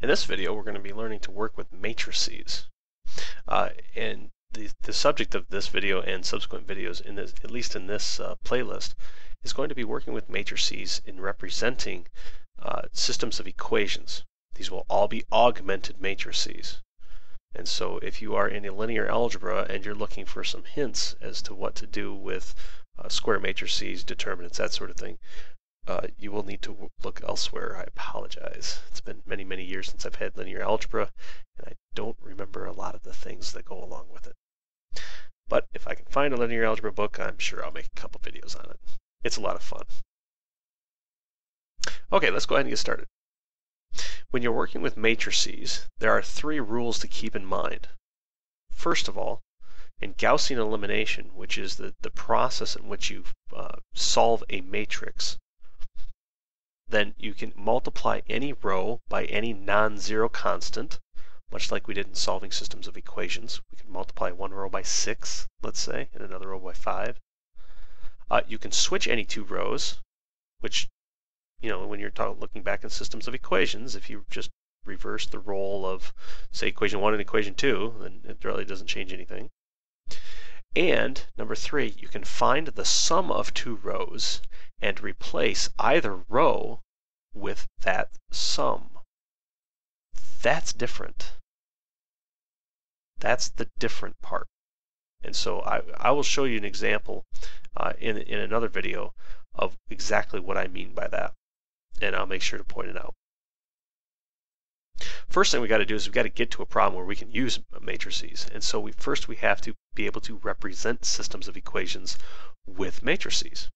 In this video, we're going to be learning to work with matrices. And the subject of this video and subsequent videos, at least in this playlist, is going to be working with matrices in representing systems of equations. These will all be augmented matrices. And so if you are in a linear algebra and you're looking for some hints as to what to do with square matrices, determinants, that sort of thing, you will need to look elsewhere. I apologize. It's been many, many years since I've had linear algebra, and I don't remember a lot of the things that go along with it. But if I can find a linear algebra book, I'm sure I'll make a couple videos on it. It's a lot of fun. Okay, let's go ahead and get started. When you're working with matrices, there are three rules to keep in mind. First of all, in Gaussian elimination, which is the process in which you solve a matrix, then you can multiply any row by any non-zero constant, much like we did in solving systems of equations. We can multiply one row by 6, let's say, and another row by 5. You can switch any two rows, which, you know, when you're looking back in systems of equations, if you just reverse the role of, say, equation 1 and equation 2, then it really doesn't change anything. And number 3, you can find the sum of two rows and replace either row with that sum. That's different. That's the different part. And so I will show you an example in another video of exactly what I mean by that. And I'll make sure to point it out. First thing we got to do is we've got to get to a problem where we can use matrices. And so first we have to be able to represent systems of equations with matrices.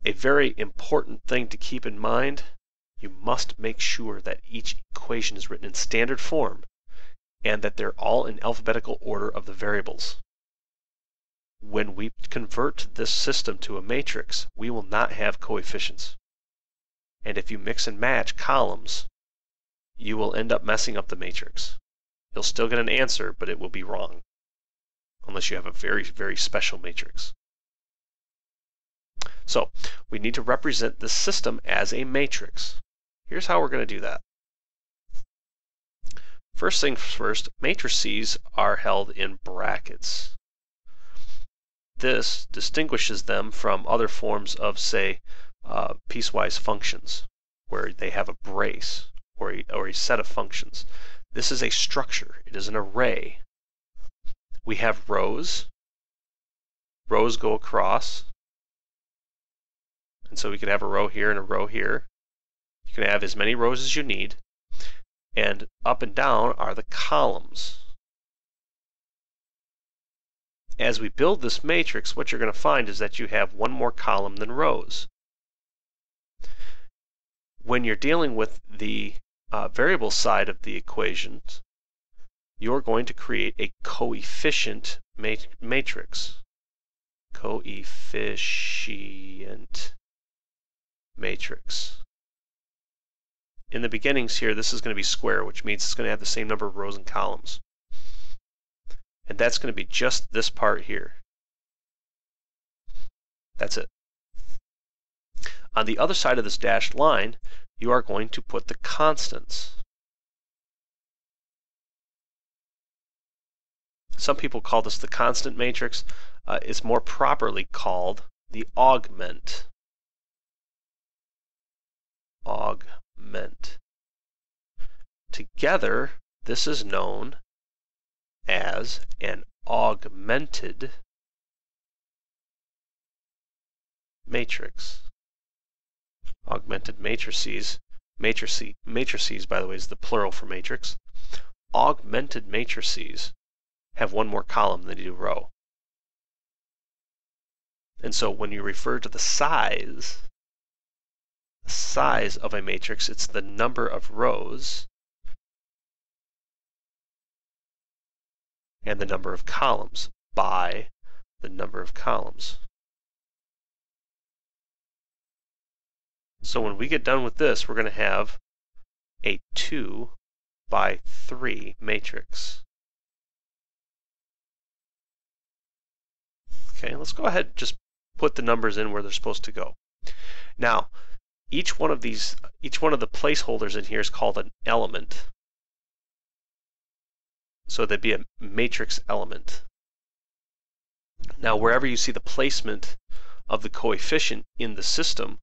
A very important thing to keep in mind, you must make sure that each equation is written in standard form and that they're all in alphabetical order of the variables. When we convert this system to a matrix, we will not have coefficients. And if you mix and match columns, you will end up messing up the matrix. You'll still get an answer, but it will be wrong, unless you have a very, very special matrix. So we need to represent the system as a matrix. Here's how we're going to do that. First things first, matrices are held in brackets. This distinguishes them from other forms of, say, piecewise functions, where they have a brace or a set of functions. This is a structure. It is an array. We have rows. Rows go across. And so we could have a row here and a row here. You can have as many rows as you need. And up and down are the columns. As we build this matrix, what you're going to find is that you have one more column than rows. When you're dealing with the variable side of the equations, you're going to create a coefficient matrix. Coefficient matrix. In the beginnings here, this is going to be square, which means it's going to have the same number of rows and columns. And that's going to be just this part here. That's it. On the other side of this dashed line, you are going to put the constants. Some people call this the constant matrix. It's more properly called the augment. Augment. Together, this is known as an augmented matrix. Augmented matrices. Matrices, by the way, is the plural for matrix. Augmented matrices have one more column than they do row. And so when you refer to the size of a matrix, it's the number of rows and the number of columns by the number of columns. So when we get done with this, we're going to have a 2 by 3 matrix. Okay, let's go ahead and just put the numbers in where they're supposed to go. Now, each one of the placeholders in here is called an element. So that'd be a matrix element. Now, wherever you see the placement of the coefficient in the system,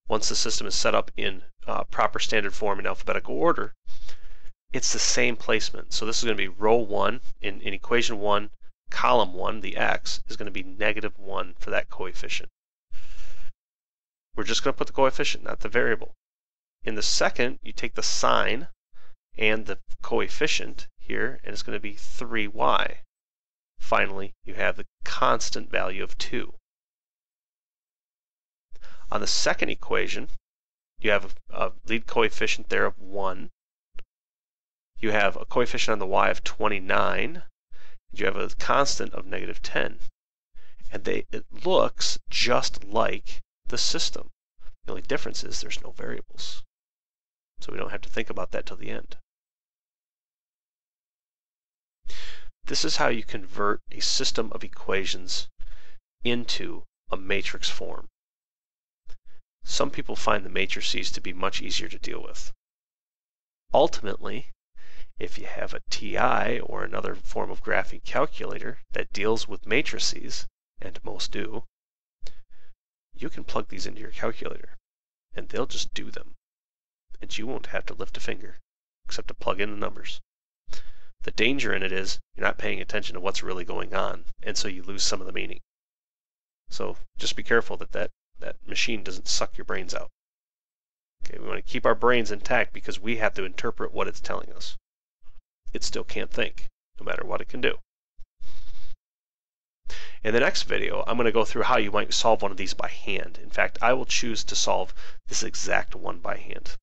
once the system is set up in proper standard form in alphabetical order, it's the same placement. So this is going to be row 1 in equation 1, column 1, the x, is going to be -1 for that coefficient. We're just going to put the coefficient, not the variable. In the second, you take the sign and the coefficient here, and it's going to be 3y. Finally, you have the constant value of 2. On the second equation, you have a lead coefficient there of 1. You have a coefficient on the y of 29. And you have a constant of -10. And it looks just like the system. The only difference is there's no variables. So we don't have to think about that till the end. This is how you convert a system of equations into a matrix form. Some people find the matrices to be much easier to deal with. Ultimately, if you have a TI or another form of graphing calculator that deals with matrices, and most do, you can plug these into your calculator, and they'll just do them. And you won't have to lift a finger, except to plug in the numbers. The danger in it is you're not paying attention to what's really going on, and so you lose some of the meaning. So just be careful that machine doesn't suck your brains out. Okay, we want to keep our brains intact because we have to interpret what it's telling us. It still can't think, no matter what it can do. In the next video, I'm going to go through how you might solve one of these by hand. In fact, I will choose to solve this exact one by hand.